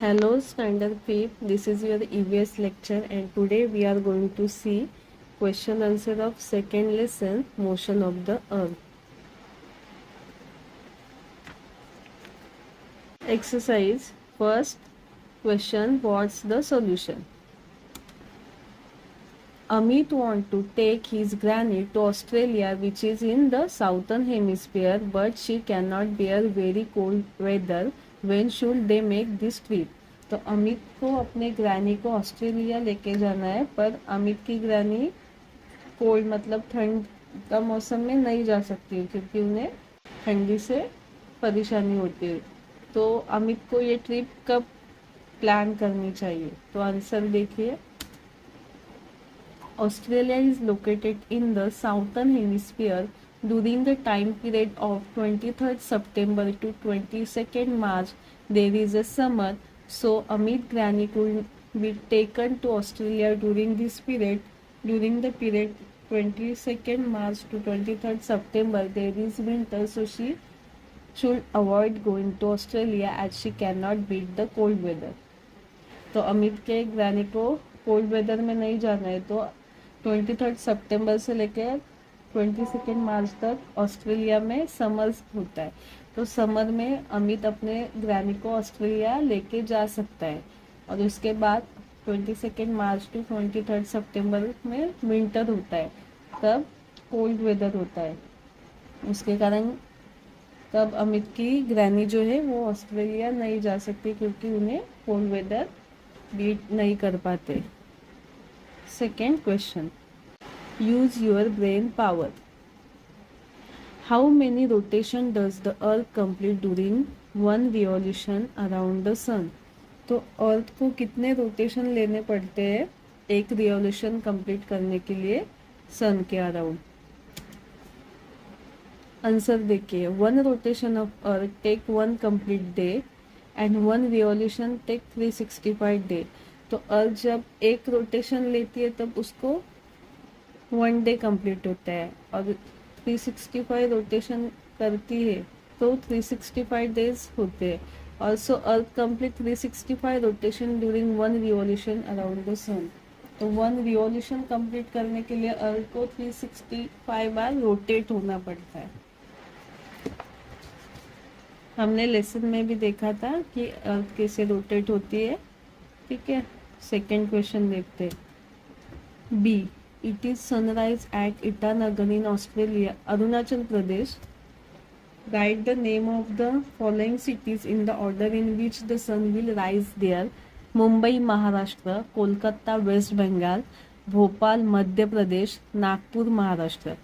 Hello, Standard 5th. This is your EVS lecture, and today we are going to see question answer of second lesson, motion of the earth. Exercise. First question, what's the solution? Amit want to take his granny to Australia, which is in the southern hemisphere, but she cannot bear very cold weather. When should they make this trip? तो अमित को अपने granny को Australia लेके जाना है, पर अमित की granny cold मतलब ठंड का मौसम में नहीं जा सकती क्योंकि उन्हें ठंडी से परेशानी होती है। तो अमित को ये ट्रिप कब प्लान करनी चाहिए? तो आंसर देखिए, Australia is located in the southern hemisphere. During the time period of 23rd September to 22nd March, there is a summer, so Amit Granny could be taken to Australia during this period. During the period 22nd March to 23rd September, there is winter, so she should avoid going to Australia as she cannot beat the cold weather. तो अमित के granny को cold weather में नहीं जाना है, तो 23rd सितंबर से लेकर 22nd मार्च तक ऑस्ट्रेलिया में समर्स होता है। तो समर में अमित अपने ग्रैनी को ऑस्ट्रेलिया लेके जा सकता है, और उसके बाद 22nd मार्च टू 23rd सितंबर में विंटर होता है, तब कोल्ड वेदर होता है। उसके कारण तब अमित की ग्रैनी जो है वो ऑस्ट्रेलिया नहीं जा सकती क्योंकि उन्हें कोल्ड वेदर बीट नहीं कर पाते। Second question, use your brain power. How many rotation does the earth complete during one revolution around the sun? तो अर्थ को कितने रोटेशन लेने पड़ते हैं एक रिवॉल्यूशन कंप्लीट करने के लिए सन के अराउंड? आंसर देखिए, one rotation of earth take one complete day and one revolution take 365 day. तो अर्थ जब एक रोटेशन लेती है तब उसको वन डे कंप्लीट होता है, और 365 रोटेशन करती है तो 365 डेज होते हैं। Also earth complete 365 rotation during one revolution around the sun. तो वन रिवॉल्यूशन कंप्लीट करने के लिए अर्थ को 365 बार रोटेट होना पड़ता है। हमने लेसन में भी देखा था कि अर्थ कैसे रोटेट होती है। ठीक है, सेकेंड क्वेश्चन देखते हैं। B, it is sunrise at Itanagar in Australia, Arunachal Pradesh. Right the name of the following cities in the order in which the sun will rise there. Mumbai Maharashtra, Kolkata West Bengal, Bhopal Madhya Pradesh, Nagpur Maharashtra.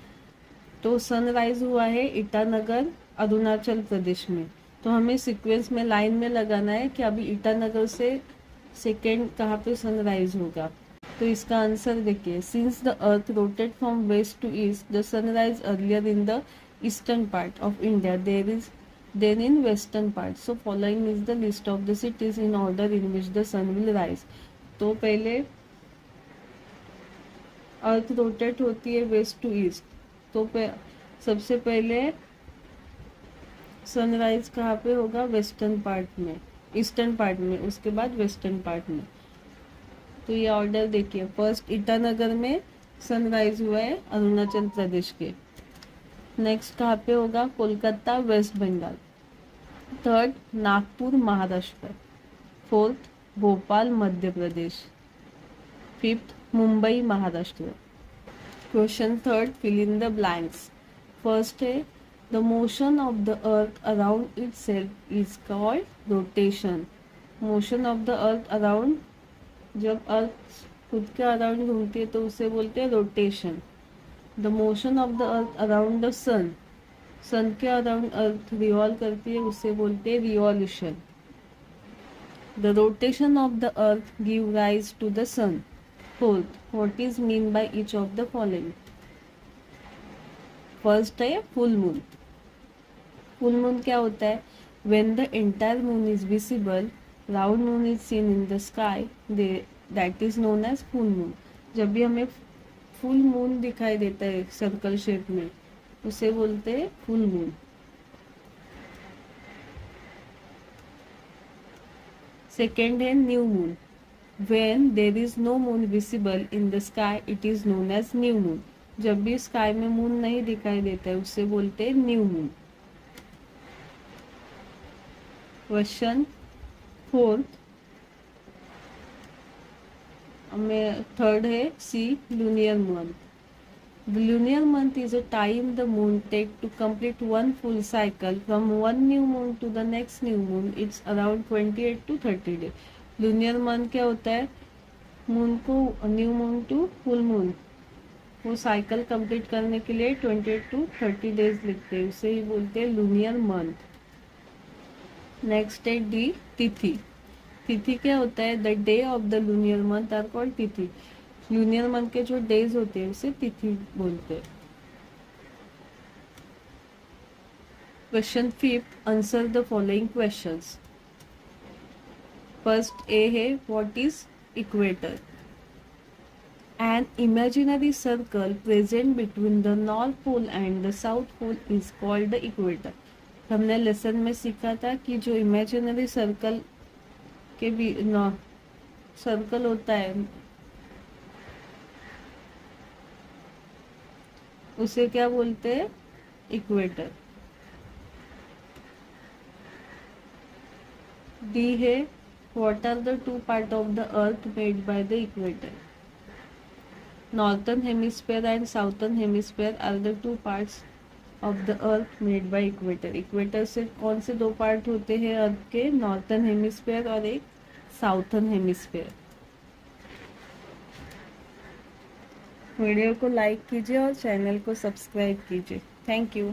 तो सनराइज हुआ है ईटानगर अरुणाचल प्रदेश में। तो हमें सीक्वेंस में लाइन में लगाना है कि अभी ईटानगर से सेकेंड कहाँ पे सनराइज होगा। तो इसका आंसर देखिए, since the earth rotate from west to east, the sunrise earlier in the eastern part of India there is then in western part. So following is the list of the cities in order in which the sun will rise. तो पहले earth rotate होती है waste to east, तो सबसे पहले sunrise कहाँ पे होगा? वेस्टर्न पार्ट में, ईस्टर्न पार्ट में, उसके बाद वेस्टर्न पार्ट में। तो ये ऑर्डर देखिए, फर्स्ट ईटानगर में सनराइज हुआ है अरुणाचल प्रदेश के। नेक्स्ट कहाँ पे होगा? Kolkata West Bengal. Third Nagpur Maharashtra. Fourth Bhopal Madhya Pradesh. Fifth Mumbai Maharashtra. Question third, fill in the blanks. First है, the motion of the earth around itself is called rotation. Motion of the earth around, जब अर्थ खुद के अराउंड घूमती है तो उसे बोलते हैं rotation. The motion of the earth around the sun, sun के अराउंड अर्थ रिवॉल्व करती है, उसे बोलते हैं revolution. The rotation of the earth give rise to the sun. Fourth, what is mean by each of the following? First है full moon. Full moon क्या होता है? When the entire moon is visible, round moon is seen in the sky, that is known as full moon. जब भी हमें full moon दिखाई देता है सर्कल शेप में, उसे बोलते हैं फुल मून। सेकेंड है new moon, when there is no moon visible in the sky it is known as new moon. जब भी स्काई में मून नहीं दिखाई देता है उसे बोलते हैं न्यू मून। क्वेश्चन फोर्थ में थर्ड है सी लूनियर month. The lunar month is a time the moon take to complete one full cycle from one new moon to the next new moon. It's around 28 to 30 days. Lunar month क्या होता है? Moon को new moon to full moon वो cycle complete करने के लिए 28 to 30 days लगते हैं, उसे ही बोलते हैं लूनियर मंथ। नेक्स्ट है डी तिथि। तिथि क्या होता है? The day of the lunar month are called tithi. Lunar month के जो डेज होते हैं उसे तिथि बोलते हैं। Question fifth, answer the following questions. First A है what is equator? An imaginary circle present between the north pole and the south pole is called the equator. हमने लेसन में सीखा था कि जो इमेजिनरी सर्कल के भी सर्कल होता है उसे क्या बोलते हैं? इक्वेटर। डी है what are the two part of the earth made by the equator? Northern hemisphere and southern hemisphere are the two parts of the earth made by equator. Equator से कौन से दो पार्ट होते हैं अर्थ के? Northern hemisphere और एक southern hemisphere. Video को लाइक कीजिए और चैनल को सब्सक्राइब कीजिए। Thank you.